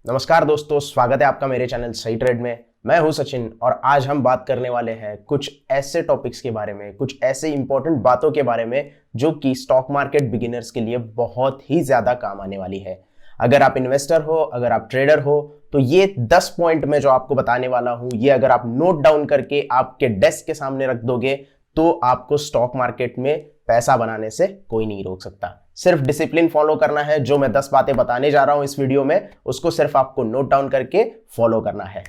नमस्कार दोस्तों, स्वागत है आपका मेरे चैनल सही ट्रेड में। मैं हूं सचिन और आज हम बात करने वाले हैं कुछ ऐसे टॉपिक्स के बारे में, कुछ ऐसे इंपॉर्टेंट बातों के बारे में जो कि स्टॉक मार्केट बिगिनर्स के लिए बहुत ही ज्यादा काम आने वाली है। अगर आप इन्वेस्टर हो, अगर आप ट्रेडर हो, तो ये 10 पॉइंट में जो आपको बताने वाला हूं, ये अगर आप नोट डाउन करके आपके डेस्क के सामने रख दोगे तो आपको स्टॉक मार्केट में पैसा बनाने से कोई नहीं रोक सकता। सिर्फ डिसिप्लिन फॉलो करना है। जो मैं 10 बातें बताने जा रहा हूं इस वीडियो में, उसको सिर्फ आपको नोट डाउन करके फॉलो करना है।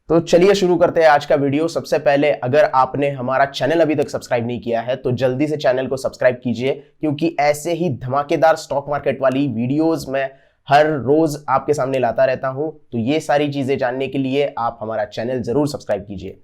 तो चलिए शुरू करते हैं आज का वीडियो। सबसे पहले, अगर आपने हमारा चैनल अभी तक सब्सक्राइब नहीं किया है तो जल्दी से चैनल को सब्सक्राइब कीजिए, क्योंकि ऐसे ही धमाकेदार स्टॉक मार्केट वाली वीडियोस मैं हर रोज आपके सामने लाता रहता हूं। तो ये सारी चीजें जानने के लिए आप हमारा चैनल जरूर सब्सक्राइब कीजिए।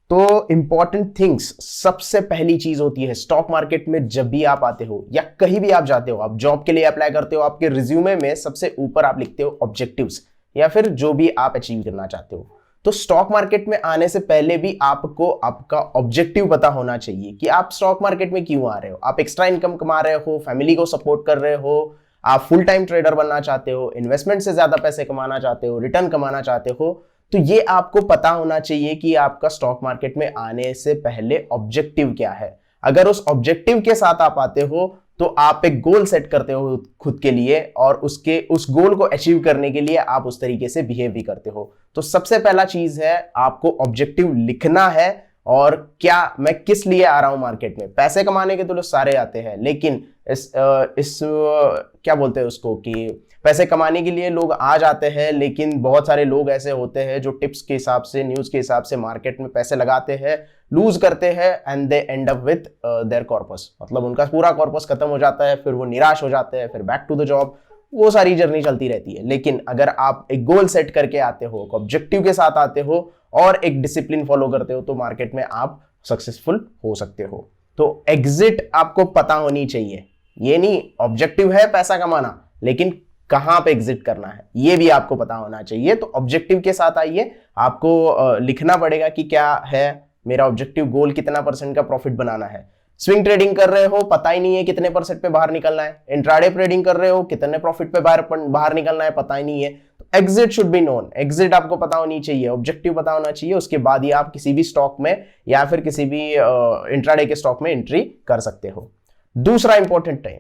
तो इंपॉर्टेंट थिंग्स, सबसे पहली चीज होती है स्टॉक मार्केट में जब भी आप आते हो या कहीं भी आप जाते हो, आप जॉब के लिए अप्लाई करते हो, आपके रिज्यूमे में सबसे ऊपर आप लिखते हो ऑब्जेक्टिव्स या फिर जो भी आप अचीव करना चाहते हो। तो स्टॉक मार्केट में आने से पहले भी आपको आपका ऑब्जेक्टिव पता होना चाहिए कि आप स्टॉक मार्केट में क्यों आ रहे हो। आप एक्स्ट्रा इनकम कमा रहे हो, फैमिली को सपोर्ट कर रहे हो, आप फुल टाइम ट्रेडर बनना चाहते हो, इन्वेस्टमेंट से ज्यादा पैसे कमाना चाहते हो, रिटर्न कमाना चाहते हो। तो ये आपको पता होना चाहिए कि आपका स्टॉक मार्केट में आने से पहले ऑब्जेक्टिव क्या है। अगर उस ऑब्जेक्टिव के साथ आप आते हो तो आप एक गोल सेट करते हो खुद के लिए और उस गोल को अचीव करने के लिए आप उस तरीके से बिहेव भी करते हो। तो सबसे पहला चीज है, आपको ऑब्जेक्टिव लिखना है। और क्या मैं किस लिए आ रहा हूं मार्केट में? पैसे कमाने के तो लोग सारे आते हैं, लेकिन क्या बोलते हैं उसको, कि पैसे कमाने के लिए लोग आ जाते हैं, लेकिन बहुत सारे लोग ऐसे होते हैं जो टिप्स के हिसाब से, न्यूज के हिसाब से मार्केट में पैसे लगाते हैं, लूज करते हैं and they and up with their corpus. मतलब उनका पूरा कॉर्पस खत्म हो जाता है, फिर वो निराश हो जाते हैं, फिर बैक टू द जॉब। वो सारी जर्नी चलती रहती है। लेकिन अगर आप एक गोल सेट करके आते हो, ऑब्जेक्टिव के साथ आते हो और एक डिसिप्लिन फॉलो करते हो, तो मार्केट में आप सक्सेसफुल हो सकते हो। तो एग्जिट आपको पता होनी चाहिए। ये नहीं ऑब्जेक्टिव है पैसा कमाना, लेकिन कहां पे एग्जिट करना है ये भी आपको पता होना चाहिए। तो ऑब्जेक्टिव के साथ आइए। आपको लिखना पड़ेगा कि क्या है मेरा ऑब्जेक्टिव, गोल कितना % का प्रॉफिट बनाना है। स्विंग ट्रेडिंग कर रहे हो, पता ही नहीं है कितने % पे बाहर निकलना है। इंट्राडे ट्रेडिंग कर रहे हो, कितने प्रॉफिट पे बाहर निकलना है, पता ही नहीं है। तो exit should be known. Exit आपको पता होनी चाहिए, ऑब्जेक्टिव पता होना चाहिए। उसके बाद ही आप किसी भी स्टॉक में या फिर किसी भी इंट्राडे के स्टॉक में एंट्री कर सकते हो। दूसरा इंपॉर्टेंट टाइम,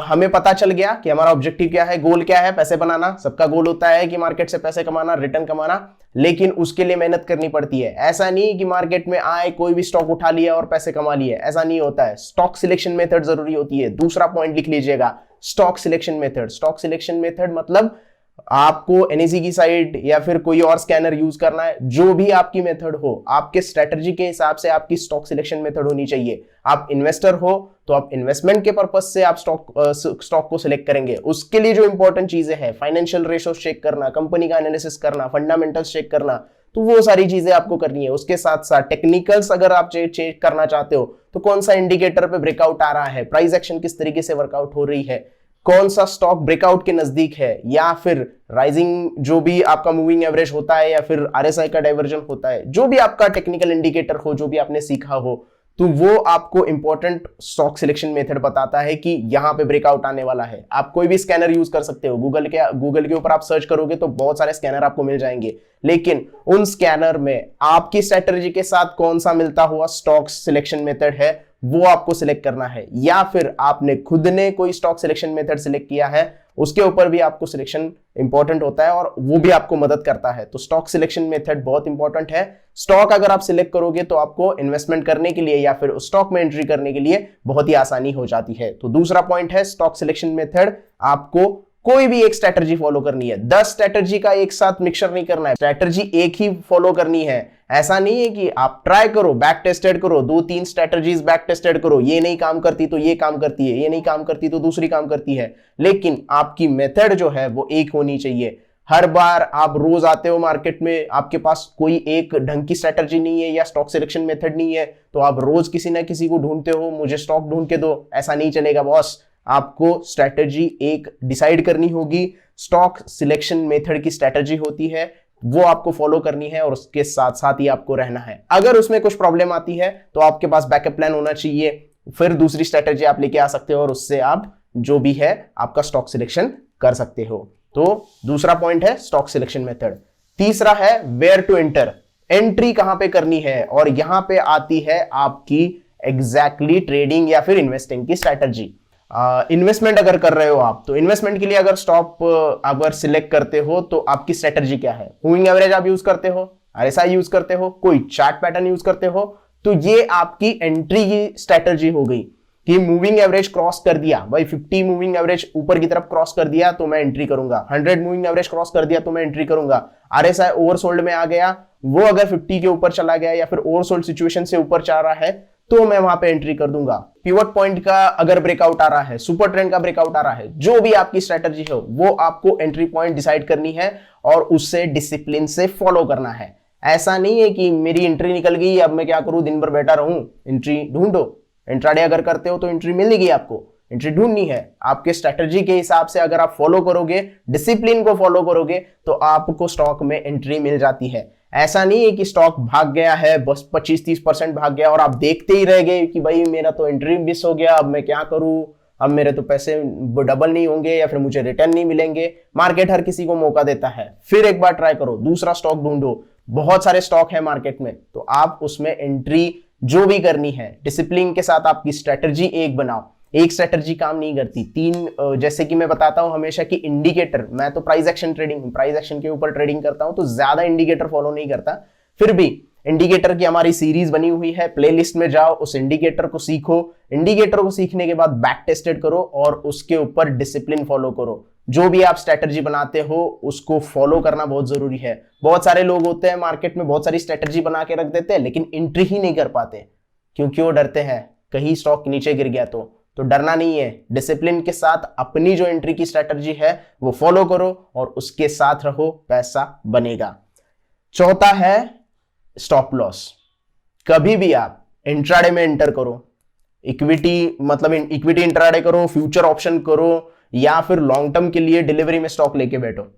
हमें पता चल गया कि हमारा ऑब्जेक्टिव क्या है, गोल क्या है, पैसे बनाना। सबका गोल होता है कि मार्केट से पैसे कमाना, रिटर्न कमाना, लेकिन उसके लिए मेहनत करनी पड़ती है। ऐसा नहीं कि मार्केट में आए, कोई भी स्टॉक उठा लिया और पैसे कमा लिए, ऐसा नहीं होता है। स्टॉक सिलेक्शन मेथड जरूरी होती है। दूसरा पॉइंट लिख लीजिएगा, stock selection method. Stock selection method मतलब आपको एनएसी की साइट या फिर कोई और स्कैनर यूज करना है। जो भी आपकी मेथड हो, आपके स्ट्रेटजी के हिसाब से आपकी स्टॉक सिलेक्शन मेथड होनी चाहिए। आप इन्वेस्टर हो तो आप इन्वेस्टमेंट के पर्पज से आप स्टॉक को सिलेक्ट करेंगे। उसके लिए जो इंपॉर्टेंट चीजें हैं, फाइनेंशियल रेशो चेक करना, कंपनी का एनालिसिस करना, फंडामेंटल्स चेक करना, तो वो सारी चीजें आपको करनी है। उसके साथ साथ टेक्निकल्स अगर आप चेक करना चाहते हो तो कौन सा इंडिकेटर पे ब्रेकआउट आ रहा है, प्राइस एक्शन किस तरीके से वर्कआउट हो रही है, कौन सा स्टॉक ब्रेकआउट के नजदीक है, या फिर राइजिंग जो भी आपका मूविंग एवरेज होता है या फिर आरएसआई का डाइवर्जन होता है, जो भी आपका टेक्निकल इंडिकेटर हो, जो भी आपने सीखा हो, तो वो आपको इंपॉर्टेंट स्टॉक सिलेक्शन मेथड बताता है कि यहां पे ब्रेकआउट आने वाला है। आप कोई भी स्कैनर यूज कर सकते हो। गूगल के ऊपर आप सर्च करोगे तो बहुत सारे स्कैनर आपको मिल जाएंगे, लेकिन उन स्कैनर में आपकी स्ट्रेटजी के साथ कौन सा मिलता हुआ स्टॉक सिलेक्शन मेथड है वो आपको सिलेक्ट करना है। या फिर आपने खुद ने कोई स्टॉक सिलेक्शन मेथड सिलेक्ट किया है, उसके ऊपर भी आपको सिलेक्शन इंपॉर्टेंट होता है और वो भी आपको मदद करता है। तो स्टॉक सिलेक्शन मेथड बहुत इंपॉर्टेंट है। स्टॉक अगर आप सिलेक्ट करोगे तो आपको इन्वेस्टमेंट करने के लिए या फिर स्टॉक में एंट्री करने के लिए बहुत ही आसानी हो जाती है। तो दूसरा पॉइंट है स्टॉक सिलेक्शन मेथड। आपको कोई भी एक स्ट्रेटजी फॉलो करनी है। 10 स्ट्रेटजी का एक साथ मिक्सचर नहीं करना है, स्ट्रेटजी एक ही फॉलो करनी है। ऐसा नहीं है कि आप ट्राई करो, बैक टेस्टेड करो, 2-3 स्ट्रेटजीज बैक टेस्टेड करो, ये नहीं काम करती तो ये काम करती है, ये नहीं काम करती तो दूसरी काम करती है, लेकिन आपकी मेथड जो है वो एक होनी चाहिए। हर बार आप रोज आते हो मार्केट में, आपके पास कोई एक ढंग की स्ट्रेटजी नहीं है या स्टॉक सिलेक्शन मेथड नहीं है, तो आप रोज किसी ना किसी को ढूंढते हो, मुझे स्टॉक ढूंढ के दो, ऐसा नहीं चलेगा बॉस। आपको स्ट्रेटजी एक डिसाइड करनी होगी। स्टॉक सिलेक्शन मेथड की स्ट्रेटजी होती है, वो आपको फॉलो करनी है और उसके साथ साथ ही आपको रहना है। अगर उसमें कुछ प्रॉब्लम आती है तो आपके पास बैकअप प्लान होना चाहिए, फिर दूसरी स्ट्रेटजी आप लेके आ सकते हो और उससे आप जो भी है आपका स्टॉक सिलेक्शन कर सकते हो। तो दूसरा पॉइंट है स्टॉक सिलेक्शन मेथड। तीसरा है वेयर टू एंटर, एंट्री कहां पे करनी है, और यहां पे आती है आपकी एग्जैक्टली ट्रेडिंग या फिर इन्वेस्टिंग की स्ट्रैटेजी। इन्वेस्टमेंट अगर कर रहे हो आप, तो इन्वेस्टमेंट के लिए अगर स्टॉप अगर सिलेक्ट करते हो तो आपकी स्ट्रैटेजी क्या है? मूविंग एवरेज आप यूज करते हो, आरएसआई यूज करते हो, कोई चार्ट पैटर्न यूज करते हो, तो ये आपकी एंट्री की स्ट्रैटेजी हो गई कि मूविंग एवरेज क्रॉस कर दिया भाई, 50 मूविंग एवरेज ऊपर की तरफ क्रॉस कर दिया तो मैं एंट्री करूंगा, 100 मूविंग एवरेज क्रॉस कर दिया तो मैं एंट्री करूंगा, आरएसआई ओवरसोल्ड में आ गया, वो अगर 50 के ऊपर चला गया या फिर ओवरसोल्ड सिचुएशन से ऊपर जा रहा है तो मैं वहां पे एंट्री कर दूंगा। पिवट पॉइंट का अगर ब्रेकआउट आ रहा है, सुपर ट्रेंड का ब्रेकआउट आ रहा है, जो भी आपकी स्ट्रैटेजी है वो आपको एंट्री पॉइंट डिसाइड करनी है और उससे डिसिप्लिन से फॉलो करना है। ऐसा नहीं है कि मेरी एंट्री निकल गई अब मैं क्या करूं, दिन भर बैठा रहूं, एंट्री ढूंढो। इंट्राडे अगर करते हो तो एंट्री मिलेगी, आपको एंट्री ढूंढनी है। आपके स्ट्रैटेजी के हिसाब से अगर आप फॉलो करोगे, डिसिप्लिन को फॉलो करोगे, तो आपको स्टॉक में एंट्री मिल जाती है। ऐसा नहीं है कि स्टॉक भाग गया है, बस 25-30% भाग गया और आप देखते ही रह गए कि भाई मेरा तो एंट्री मिस हो गया, अब मैं क्या करूं, अब मेरे तो पैसे डबल नहीं होंगे या फिर मुझे रिटर्न नहीं मिलेंगे। मार्केट हर किसी को मौका देता है, फिर एक बार ट्राई करो, दूसरा स्टॉक ढूंढो। बहुत सारे स्टॉक है मार्केट में, तो आप उसमें एंट्री जो भी करनी है डिसिप्लिन के साथ आपकी स्ट्रेटजी एक बनाओ। एक स्ट्रेटजी काम नहीं करती, तीन, जैसे कि मैं बताता हूं हमेशा कि इंडिकेटर, मैं तो price action trading, price action के ऊपर ट्रेडिंग करता हूं तो ज्यादा इंडिकेटर फॉलो नहीं करता। फिर भी इंडिकेटर की हमारी सीरीज बनी हुई है, प्लेलिस्ट में जाओ, उस इंडिकेटर को सीखो, इंडिकेटर को सीखने के बाद बैक टेस्टेड करो और उसके ऊपर डिसिप्लिन फॉलो करो। जो भी आप स्ट्रेटजी बनाते हो उसको फॉलो करना बहुत जरूरी है। बहुत सारे लोग होते हैं मार्केट में, बहुत सारी स्ट्रेटजी बना के रख देते हैं लेकिन एंट्री ही नहीं कर पाते, क्योंकि वो डरते हैं कहीं स्टॉक नीचे गिर गया तो डरना नहीं है। डिसिप्लिन के साथ अपनी जो एंट्री की स्ट्रेटजी है वो फॉलो करो और उसके साथ रहो, पैसा बनेगा। चौथा है स्टॉप लॉस। कभी भी आप इंट्राडे में एंटर करो, इक्विटी मतलब इक्विटी इंट्राडे करो, फ्यूचर ऑप्शन करो, या फिर लॉन्ग टर्म के लिए डिलीवरी में स्टॉक लेके बैठो,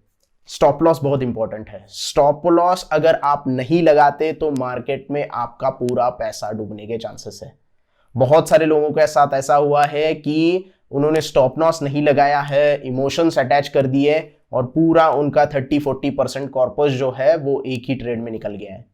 स्टॉप लॉस बहुत इंपॉर्टेंट है। स्टॉप लॉस अगर आप नहीं लगाते तो मार्केट में आपका पूरा पैसा डूबने के चांसेस है। बहुत सारे लोगों के साथ ऐसा हुआ है कि उन्होंने स्टॉप लॉस नहीं लगाया है, इमोशंस अटैच कर दिए और पूरा उनका 30-40% कॉर्पस जो है वो एक ही ट्रेड में निकल गया है।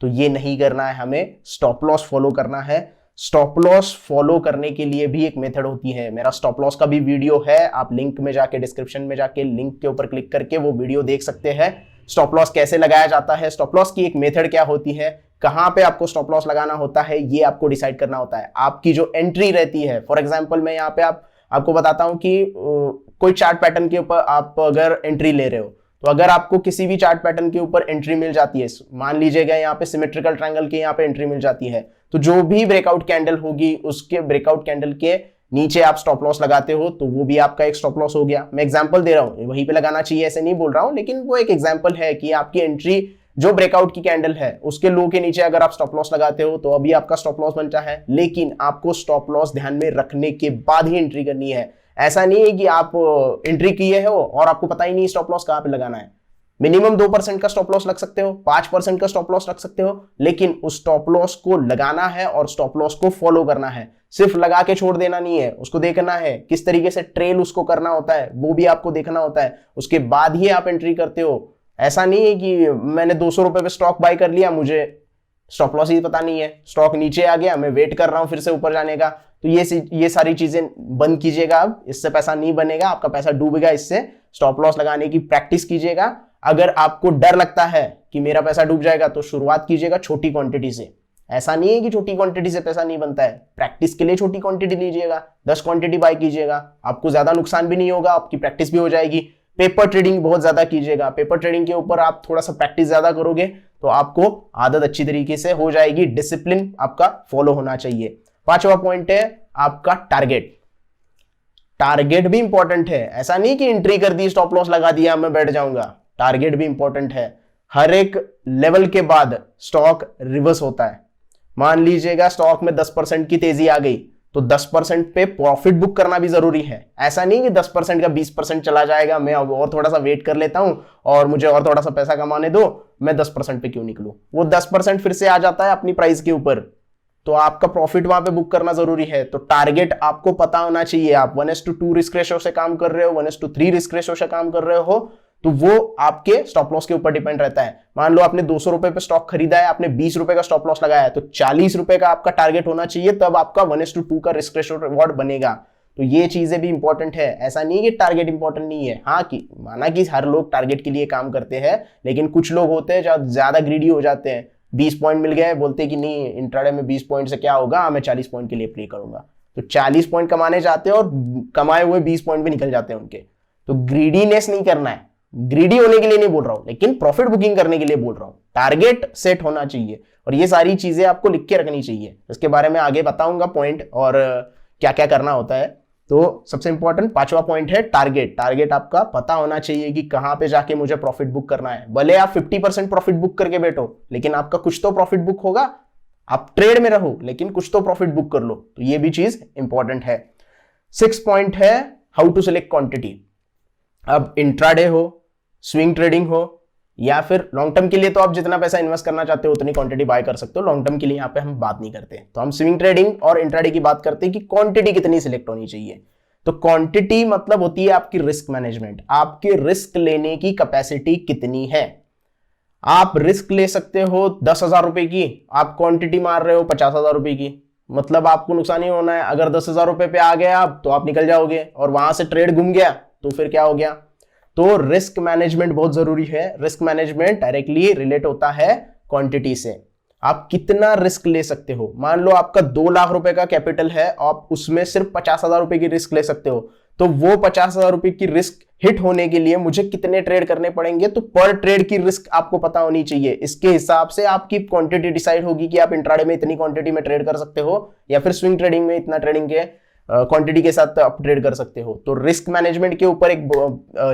तो ये नहीं करना है, हमें स्टॉप लॉस फॉलो करना है। स्टॉप लॉस फॉलो करने के लिए भी एक मेथड होती है, मेरा स्टॉप लॉस का भी वीडियो है, आप लिंक में जाके, डिस्क्रिप्शन में जाके लिंक के ऊपर क्लिक करके वो वीडियो देख सकते हैं। स्टॉप लॉस कैसे लगाया जाता है, स्टॉप लॉस की एक मेथड क्या होती है, कहां पे आपको स्टॉप लॉस लगाना होता है, ये आपको डिसाइड करना होता है। आपकी जो एंट्री रहती है, फॉर एग्जांपल मैं यहाँ पे आपको बताता हूं कि कोई चार्ट पैटर्न के ऊपर आप अगर एंट्री ले रहे हो, तो अगर आपको किसी भी चार्ट पैटर्न के ऊपर एंट्री मिल जाती है, मान लीजिएगा यहाँ पे सिमेट्रिकल ट्रायंगल के यहाँ पे एंट्री मिल जाती है, तो जो भी ब्रेकआउट कैंडल होगी उसके ब्रेकआउट कैंडल के नीचे आप स्टॉप लॉस लगाते हो तो वो भी आपका एक स्टॉप लॉस हो गया। मैं एग्जांपल दे रहा हूं, वहीं पे लगाना चाहिए ऐसे नहीं बोल रहा हूं, लेकिन वो एक एग्जांपल है कि आपकी एंट्री जो ब्रेकआउट की कैंडल है उसके लो के नीचे अगर आप स्टॉप लॉस लगाते हो तो अभी आपका स्टॉप लॉस बनता है, लेकिन आपको स्टॉप लॉस ध्यान में रखने के बाद ही एंट्री करनी है। ऐसा नहीं है कि आप एंट्री किए हो और आपको पता ही नहीं स्टॉप लॉस कहां पे लगाना है। मिनिमम 2% का स्टॉप लॉस लग सकते हो, 5% का स्टॉप लॉस रख सकते हो, लेकिन उस स्टॉप लॉस को लगाना है और स्टॉप लॉस को फॉलो करना है। सिर्फ लगा के छोड़ देना नहीं है, उसको देखना है किस तरीके से ट्रेल उसको करना होता है, वो भी आपको देखना होता है, उसके बाद ही आप एंट्री करते हो। ऐसा नहीं है कि मैंने 200 रुपए पे स्टॉक बाय कर लिया, मुझे स्टॉप लॉस ही पता नहीं है, स्टॉक नीचे आ गया, मैं वेट कर रहा हूं फिर से ऊपर जाने का। तो ये सारी चीजें बंद कीजिएगा, अब इससे पैसा नहीं बनेगा, आपका पैसा डूबेगा। इससे स्टॉप लॉस लगाने की प्रैक्टिस कीजिएगा। अगर आपको डर लगता है कि मेरा पैसा डूब जाएगा तो शुरुआत कीजिएगा छोटी क्वांटिटी से। ऐसा नहीं है कि छोटी क्वांटिटी से पैसा नहीं बनता है, प्रैक्टिस के लिए छोटी क्वांटिटी लीजिएगा, 10 क्वांटिटी बाय कीजिएगा, आपको ज्यादा नुकसान भी नहीं होगा, आपकी प्रैक्टिस भी हो जाएगी। पेपर ट्रेडिंग बहुत ज्यादा कीजिएगा, पेपर ट्रेडिंग के ऊपर आप थोड़ा सा प्रैक्टिस ज्यादा करोगे तो आपको आदत अच्छी तरीके से हो जाएगी। डिसिप्लिन आपका फॉलो होना चाहिए। 5वां पॉइंट है आपका टारगेट। टारगेट भी इंपॉर्टेंट है, ऐसा नहीं कि एंट्री कर दी, स्टॉप लॉस लगा दिया, मैं बैठ जाऊंगा। टारगेट भी इंपॉर्टेंट है। हर एक लेवल के बाद स्टॉक रिवर्स होता है। मान लीजिएगा स्टॉक में 10% की तेजी आ गई तो 10% पे प्रॉफिट बुक करना भी जरूरी है। ऐसा नहीं कि 10% का 20% चला जाएगा, मैं अब और थोड़ा सा वेट कर लेता हूं और मुझे और थोड़ा सा पैसा कमाने दो, मैं 10% पे क्यों निकलूं। वो 10% फिर से आ जाता है अपनी प्राइस के ऊपर, तो आपका प्रॉफिट वहां पे बुक करना जरूरी है। तो टारगेट आपको पता होना चाहिए। आप 1:2 रिस्क रेशो से काम कर रहे हो, 1:3 रिस्क रेशो से काम कर रहे हो, तो वो आपके स्टॉप लॉस के ऊपर डिपेंड रहता है। मान लो आपने 200 रुपए पे स्टॉक खरीदा है, आपने 20 रुपए का स्टॉप लॉस लगाया है, तो 40 रुपए का आपका टारगेट होना चाहिए, तब आपका 1:2 का रिस्क रेशो रिवॉर्ड बनेगा। तो ये चीजें भी इंपॉर्टेंट है। ऐसा नहीं कि टारगेट इंपॉर्टेंट नहीं है, हाँ कि माना कि हर लोग टारगेट के लिए काम करते हैं, लेकिन कुछ लोग होते हैं जो ज्यादा ग्रीडी हो जाते हैं। 20 पॉइंट मिल गए, बोलते हैं कि नहीं इंट्राडे में 20 पॉइंट से क्या होगा, मैं 40 पॉइंट के लिए प्ले करूंगा। तो 40 पॉइंट कमाने जाते हैं और कमाए हुए 20 पॉइंट भी निकल जाते हैं उनके। तो ग्रीडीनेस नहीं करना है, ग्रीडी होने के लिए नहीं बोल रहा हूं, लेकिन प्रॉफिट बुकिंग करने के लिए बोल रहा हूं। टारगेट सेट होना चाहिए और ये सारी चीजें आपको लिख के रखनी चाहिए। इसके बारे में आगे बताऊंगा पॉइंट और क्या क्या करना होता है। तो सबसे इंपॉर्टेंट 5वां पॉइंट है टारगेट। टारगेट आपका पता होना चाहिए कि कहां पे जाके मुझे प्रॉफिट बुक करना है। भले आप 50% प्रॉफिट बुक करके बैठो, लेकिन आपका कुछ तो प्रॉफिट बुक होगा। आप ट्रेड में रहो लेकिन कुछ तो प्रॉफिट बुक कर लो, तो ये भी चीज इंपॉर्टेंट है। 6 पॉइंट है हाउ टू सिलेक्ट क्वांटिटी। अब इंट्राडे हो, स्विंग ट्रेडिंग हो या फिर लॉन्ग टर्म के लिए, तो आप जितना पैसा इन्वेस्ट करना चाहते हो उतनी क्वांटिटी बाय कर सकते हो। लॉन्ग टर्म के लिए यहाँ पे हम बात नहीं करते, तो हम स्विंग ट्रेडिंग और इंट्राडे की बात करते हैं कि क्वांटिटी कितनी सिलेक्ट होनी चाहिए। तो क्वांटिटी मतलब होती है आपकी रिस्क मैनेजमेंट, आपकी रिस्क लेने की कैपेसिटी कितनी है। आप रिस्क ले सकते हो 10,000 रुपए की, आप क्वांटिटी मार रहे हो 50,000 रुपए की, मतलब आपको नुकसान ही होना है। अगर 10,000 रुपए पे आ गए आप, तो आप निकल जाओगे, और वहां से ट्रेड घूम गया तो फिर क्या हो गया। तो रिस्क मैनेजमेंट बहुत जरूरी है। रिस्क मैनेजमेंट डायरेक्टली रिलेट होता है क्वांटिटी से। आप कितना रिस्क ले सकते हो। मान लो आपका 2 लाख रुपए का कैपिटल है, आप उसमें सिर्फ 50,000 रुपए की रिस्क ले सकते हो, तो वो 50,000 रुपए की रिस्क हिट होने के लिए मुझे कितने ट्रेड करने पड़ेंगे, तो पर ट्रेड की रिस्क आपको पता होनी चाहिए। इसके हिसाब से आपकी क्वांटिटी डिसाइड होगी कि आप इंट्राडे में इतनी क्वांटिटी में ट्रेड कर सकते हो या फिर स्विंग ट्रेडिंग में इतना ट्रेडिंग के क्वांटिटी के साथ आप ट्रेड कर सकते हो। तो रिस्क मैनेजमेंट के ऊपर एक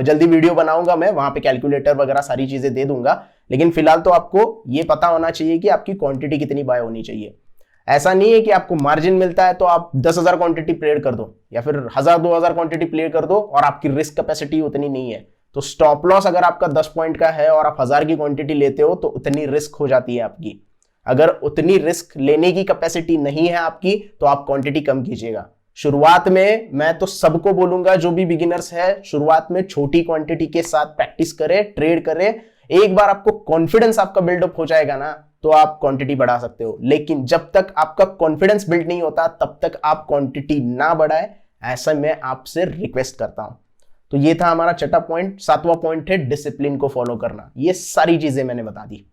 जल्दी वीडियो बनाऊंगा मैं, वहां पे कैलकुलेटर वगैरह सारी चीजें दे दूंगा। लेकिन फिलहाल तो आपको ये पता होना चाहिए कि आपकी क्वांटिटी कितनी बाय होनी चाहिए। ऐसा नहीं है कि आपको मार्जिन मिलता है तो आप 10,000 क्वांटिटी ट्रेड कर दो या फिर 1,000-2,000 क्वांटिटी ट्रेड कर दो और आपकी रिस्क कैपेसिटी उतनी नहीं है। तो स्टॉप लॉस अगर आपका 10 पॉइंट का है और आप 1,000 की क्वांटिटी लेते हो तो उतनी रिस्क हो जाती है आपकी। अगर उतनी रिस्क लेने की कैपेसिटी नहीं है आपकी तो आप क्वांटिटी कम कीजिएगा। शुरुआत में मैं तो सबको बोलूंगा जो भी बिगिनर्स है, शुरुआत में छोटी क्वांटिटी के साथ प्रैक्टिस करें, ट्रेड करें। एक बार आपको कॉन्फिडेंस आपका बिल्डअप हो जाएगा ना, तो आप क्वांटिटी बढ़ा सकते हो। लेकिन जब तक आपका कॉन्फिडेंस बिल्ड नहीं होता तब तक आप क्वांटिटी ना बढ़ाए, ऐसा मैं आपसे रिक्वेस्ट करता हूं। तो ये था हमारा 6वां पॉइंट। 7वां पॉइंट है डिसिप्लिन को फॉलो करना। ये सारी चीजें मैंने बता दी,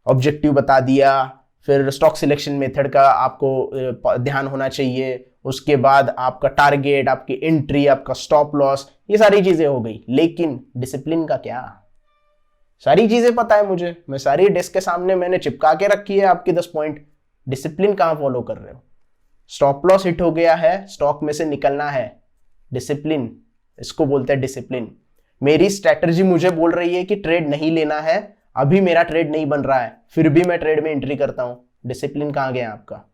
ऑब्जेक्टिव बता दिया, फिर स्टॉक सिलेक्शन मेथड का आपको ध्यान होना चाहिए, उसके बाद आपका टारगेट, आपकी एंट्री, आपका स्टॉप लॉस, ये सारी चीजें हो गई। लेकिन डिसिप्लिन का क्या? सारी चीजें पता है मुझे, मैं सारी डेस्क के सामने मैंने चिपका के रखी है आपकी 10 पॉइंट। डिसिप्लिन कहां फॉलो कर रहे हो? स्टॉप लॉस हिट हो गया है, स्टॉक में से निकलना है, डिसिप्लिन, इसको बोलते हैं डिसिप्लिन। मेरी स्ट्रैटेजी मुझे बोल रही है कि ट्रेड नहीं लेना है, अभी मेरा ट्रेड नहीं बन रहा है, फिर भी मैं ट्रेड में एंट्री करता हूं। डिसिप्लिन कहां गया आपका?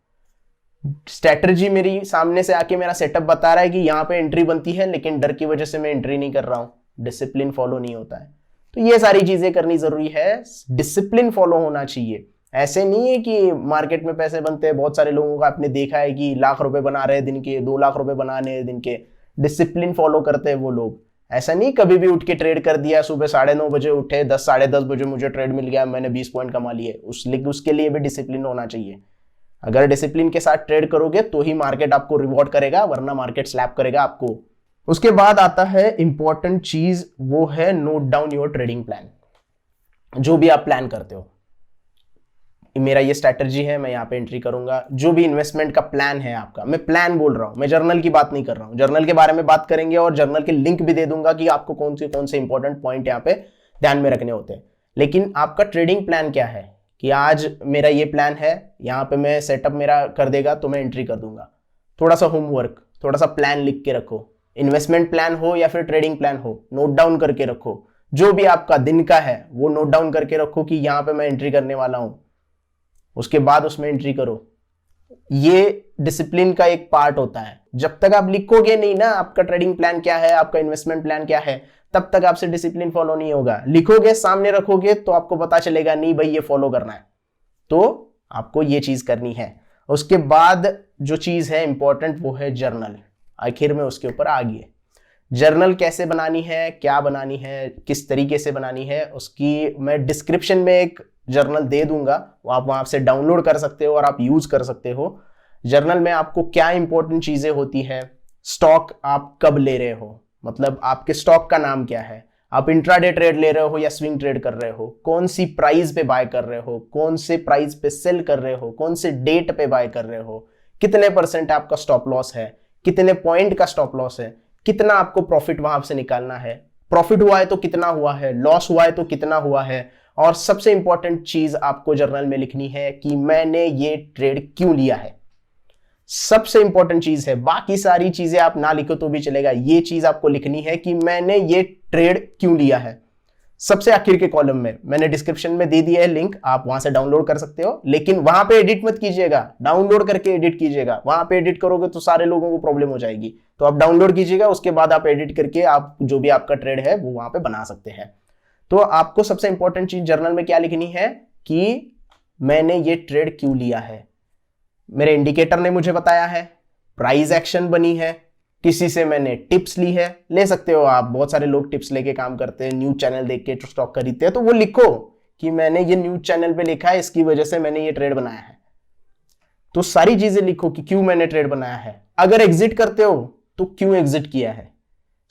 स्ट्रैटेजी मेरी सामने से आके मेरा सेटअप बता रहा है कि यहां पे एंट्री बनती है, लेकिन डर की वजह से मैं एंट्री नहीं कर रहा हूं। डिसिप्लिन फॉलो नहीं होता है। तो ये सारी चीजें करनी जरूरी है, डिसिप्लिन फॉलो होना चाहिए। ऐसे नहीं है कि मार्केट में पैसे बनते हैं, बहुत सारे लोगों का आपने देखा है कि लाख रुपए बना रहे हैं दिन के, 2 लाख रुपए बनाने हैं दिन के। डिसिप्लिन फॉलो करते हैं वो लोग। ऐसा नहीं कभी भी उठ के ट्रेड कर दिया, सुबह 9:30 बजे उठे, 10 साढ़े 10 बजे मुझे ट्रेड मिल गया, मैंने 20 पॉइंट कमा लिए। उसके लिए भी डिसिप्लिन होना चाहिए। अगर डिसिप्लिन के साथ ट्रेड करोगे तो ही मार्केट आपको रिवॉर्ड करेगा, वरना मार्केट स्लैप करेगा आपको। उसके बाद आता है इंपॉर्टेंट चीज, वो है note down your trading plan. जो भी आप प्लान करते हो, मेरा ये स्ट्रैटेजी है, मैं यहाँ पे एंट्री करूंगा। जो भी इन्वेस्टमेंट का प्लान है आपका, मैं प्लान बोल रहा हूं, मैं जर्नल की बात नहीं कर रहा हूं। जर्नल के बारे में बात करेंगे और जर्नल के लिंक भी दे दूंगा कि आपको कौन से इंपॉर्टेंट पॉइंट यहाँ पे ध्यान में रखने होते हैं। लेकिन आपका ट्रेडिंग प्लान क्या है कि आज मेरा ये प्लान है, यहाँ पे मैं सेटअप मेरा कर देगा तो मैं एंट्री कर दूंगा। थोड़ा सा होमवर्क, थोड़ा सा प्लान लिख के रखो। इन्वेस्टमेंट प्लान हो या फिर ट्रेडिंग प्लान हो, नोट डाउन करके रखो। जो भी आपका दिन का है वो नोट डाउन करके रखो कि यहाँ पे मैं एंट्री करने वाला हूं, उसके बाद उसमें एंट्री करो। ये डिसिप्लिन का एक पार्ट होता है। जब तक आप लिखोगे नहीं ना आपका ट्रेडिंग प्लान क्या है, आपका इन्वेस्टमेंट प्लान क्या है, तब तक आपसे डिसिप्लिन फॉलो नहीं होगा। लिखोगे, सामने रखोगे तो आपको पता चलेगा नहीं भाई ये फॉलो करना है, तो आपको ये चीज करनी है। उसके बाद जो चीज है इंपॉर्टेंट वो है जर्नल। आखिर में उसके ऊपर आ गए जर्नल कैसे बनानी है, क्या बनानी है, किस तरीके से बनानी है, उसकी मैं डिस्क्रिप्शन में एक जर्नल दे दूंगा, वो आप वहां से डाउनलोड कर सकते हो और आप यूज कर सकते हो। जर्नल में आपको क्या इंपॉर्टेंट चीजें होती है, स्टॉक आप कब ले रहे हो, मतलब आपके स्टॉक का नाम क्या है, आप इंट्राडे ट्रेड ले रहे हो या स्विंग ट्रेड कर रहे हो, कौन सी प्राइस पे बाय कर रहे हो, कौन से प्राइस पे सेल कर रहे हो, कौन से डेट पे बाय कर रहे हो, कितने % आपका स्टॉप लॉस है, कितने पॉइंट का स्टॉप लॉस है, कितना आपको प्रॉफिट वहां से निकालना है, प्रॉफिट हुआ है तो कितना हुआ है, लॉस हुआ है तो कितना हुआ है, और सबसे इंपॉर्टेंट चीज आपको जर्नल में लिखनी है कि मैंने ये ट्रेड क्यों लिया है। सबसे इंपॉर्टेंट चीज है, बाकी सारी चीजें आप ना लिखो तो भी चलेगा, ये चीज आपको लिखनी है कि मैंने ये ट्रेड क्यों लिया है। सबसे आखिर के कॉलम में मैंने डिस्क्रिप्शन में दे दिया है लिंक, आप वहां से डाउनलोड कर सकते हो, लेकिन वहां पे एडिट मत कीजिएगा, डाउनलोड करके एडिट कीजिएगा। वहां पे एडिट करोगे तो सारे लोगों को प्रॉब्लम हो जाएगी, तो आप डाउनलोड कीजिएगा, उसके बाद आप एडिट करके आप जो भी आपका ट्रेड है वो वहां पे बना सकते हैं। तो आपको सबसे इंपॉर्टेंट चीज जर्नल में क्या लिखनी है कि मैंने ये ट्रेड क्यों लिया है, मेरे इंडिकेटर ने मुझे बताया है, प्राइस एक्शन बनी है, किसी से मैंने टिप्स ली है, ले सकते हो आप, बहुत सारे लोग टिप्स लेके काम करते हैं, न्यूज चैनल देख के स्टॉक खरीदते हैं, तो वो लिखो कि मैंने ये न्यूज चैनल पे लिखा है, इसकी वजह से मैंने ये ट्रेड बनाया है। तो सारी चीजें लिखो कि क्यों मैंने ट्रेड बनाया है। अगर एग्जिट करते हो तो क्यों एग्जिट किया है,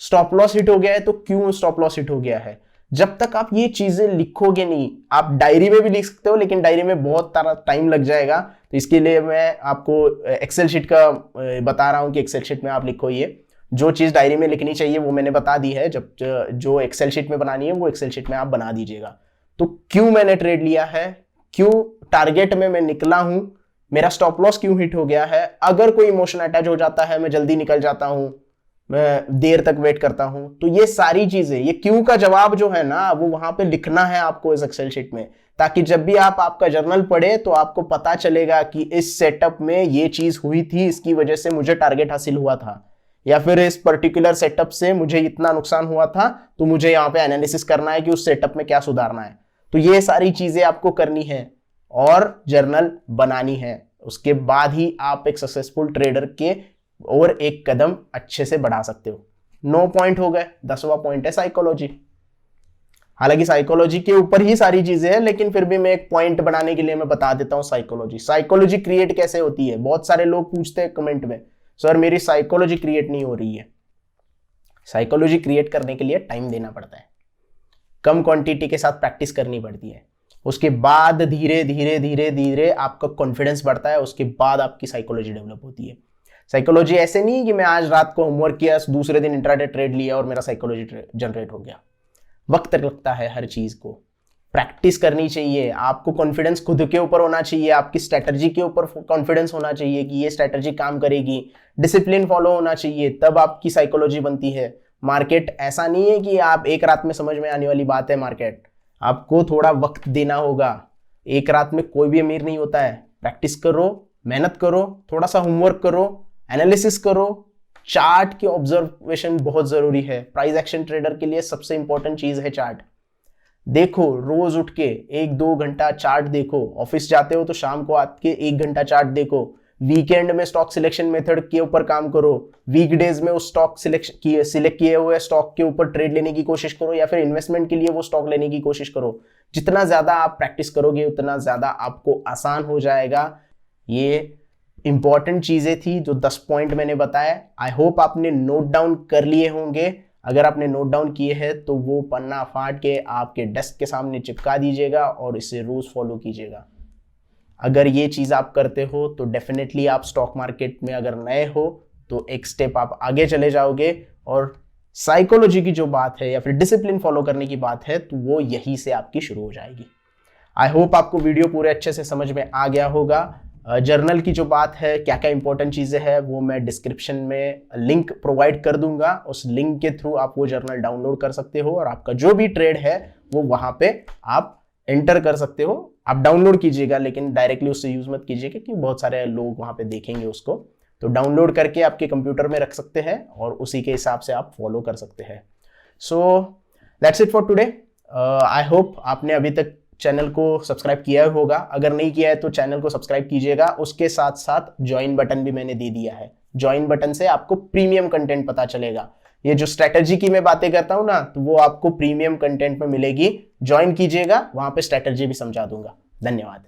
स्टॉप लॉस हिट हो गया है तो क्यों स्टॉप लॉस हिट हो गया है। जब तक आप ये चीजें लिखोगे नहीं, आप डायरी में भी लिख सकते हो, लेकिन डायरी में बहुत सारा टाइम लग जाएगा, तो इसके लिए मैं आपको एक्सेल शीट का बता रहा हूं कि एक्सेल शीट में आप लिखो। ये जो चीज डायरी में लिखनी चाहिए वो मैंने बता दी है, जब जो एक्सेल शीट में बनानी है वो एक्सेल शीट में आप बना दीजिएगा। तो क्यों मैंने ट्रेड लिया है, क्यों टारगेट में मैं निकला हूं, मेरा स्टॉप लॉस क्यों हिट हो गया है, अगर कोई इमोशन अटैच हो जाता है मैं जल्दी निकल जाता हूं, मैं देर तक वेट करता हूं, तो ये सारी चीजें, ये क्यों का जवाब जो है ना वो वहां पे लिखना है आपको इस एक्सेल शीट में, ताकि जब भी आप आपका जर्नल पढ़े तो आपको पता चलेगा कि इस सेटअप में ये चीज हुई थी, इसकी वजह से मुझे टारगेट हासिल हुआ था, या फिर इस पर्टिकुलर सेटअप से मुझे इतना नुकसान हुआ था, तो मुझे यहाँ पे एनालिसिस करना है कि उस सेटअप में क्या सुधारना है। तो ये सारी चीजें आपको करनी है और जर्नल बनानी है, उसके बाद ही आप एक सक्सेसफुल ट्रेडर के और एक कदम अच्छे से बढ़ा सकते हो। 9 पॉइंट हो गए, 10वां पॉइंट है साइकोलॉजी। हालांकि साइकोलॉजी के ऊपर ही सारी चीजें हैं, लेकिन फिर भी मैं एक पॉइंट बनाने के लिए मैं बता देता हूं साइकोलॉजी। साइकोलॉजी क्रिएट कैसे होती है, बहुत सारे लोग पूछते हैं कमेंट में, सर मेरी साइकोलॉजी क्रिएट नहीं हो रही है। साइकोलॉजी क्रिएट करने के लिए टाइम देना पड़ता है, कम क्वांटिटी के साथ प्रैक्टिस करनी पड़ती है, उसके बाद धीरे धीरे धीरे धीरे आपका कॉन्फिडेंस बढ़ता है, उसके बाद आपकी साइकोलॉजी डेवलप होती है। साइकोलॉजी ऐसे नहीं कि मैं आज रात को होमवर्क किया, दूसरे दिन इंट्राडे ट्रेड लिया और मेरा साइकोलॉजी जनरेट हो गया। वक्त लगता है हर चीज को, प्रैक्टिस करनी चाहिए, आपको कॉन्फिडेंस खुद के ऊपर होना चाहिए, आपकी स्ट्रैटेजी के ऊपर कॉन्फिडेंस होना चाहिए कि ये स्ट्रैटेजी काम करेगी, डिसिप्लिन फॉलो होना चाहिए, तब आपकी साइकोलॉजी बनती है। मार्केट ऐसा नहीं है कि आप एक रात में समझ में आने वाली बात है, मार्केट आपको थोड़ा वक्त देना होगा, एक रात में कोई भी अमीर नहीं होता है। प्रैक्टिस करो, मेहनत करो, थोड़ा सा होमवर्क करो, एनालिसिस करो, चार्ट की ऑब्जर्वेशन बहुत जरूरी है। प्राइस एक्शन ट्रेडर के लिए सबसे इंपॉर्टेंट चीज है चार्ट। देखो, रोज उठ के 1-2 घंटा चार्ट देखो, ऑफिस जाते हो तो शाम को आके 1 घंटा चार्ट देखो, वीकेंड में स्टॉक सिलेक्शन मेथड के ऊपर काम करो, वीकडेज में उस स्टॉक सिलेक्ट किए हुए स्टॉक के ऊपर ट्रेड लेने की कोशिश करो, या फिर इन्वेस्टमेंट के लिए वो स्टॉक लेने की कोशिश करो। जितना ज्यादा आप प्रैक्टिस करोगे उतना ज्यादा आपको आसान हो जाएगा। ये इंपॉर्टेंट चीजें थी जो 10 पॉइंट मैंने बताया, आई होप आपने नोट डाउन कर लिए होंगे। अगर आपने नोट डाउन किए हैं तो वो पन्ना फाड़ के आपके डेस्क के सामने चिपका दीजिएगा और इसे रोज फॉलो कीजिएगा। अगर ये चीज आप करते हो तो डेफिनेटली आप स्टॉक मार्केट में अगर नए हो तो एक स्टेप आप आगे चले जाओगे, और साइकोलॉजी की जो बात है या फिर डिसिप्लिन फॉलो करने की बात है तो वो यहीं से आपकी शुरू हो जाएगी। आई होप आपको वीडियो पूरे अच्छे से समझ में आ गया होगा। जर्नल की जो बात है, क्या क्या इंपॉर्टेंट चीजें हैं, वो मैं डिस्क्रिप्शन में लिंक प्रोवाइड कर दूंगा, उस लिंक के थ्रू आप वो जर्नल डाउनलोड कर सकते हो और आपका जो भी ट्रेड है वो वहां पे आप एंटर कर सकते हो। आप डाउनलोड कीजिएगा, लेकिन डायरेक्टली उससे यूज मत कीजिएगा क्योंकि बहुत सारे लोग वहां पे देखेंगे उसको, तो डाउनलोड करके आपके कंप्यूटर में रख सकते हैं और उसी के हिसाब से आप फॉलो कर सकते हैं। So that's it for today. I hope आपने अभी तक चैनल को सब्सक्राइब किया होगा, अगर नहीं किया है तो चैनल को सब्सक्राइब कीजिएगा। उसके साथ साथ ज्वाइन बटन भी मैंने दे दिया है। ज्वाइन बटन से आपको प्रीमियम कंटेंट पता चलेगा। ये जो स्ट्रेटजी की मैं बातें करता हूं ना, तो वो आपको प्रीमियम कंटेंट में मिलेगी। ज्वाइन कीजिएगा, वहां पे स्ट्रेटजी भी समझा दूंगा। धन्यवाद।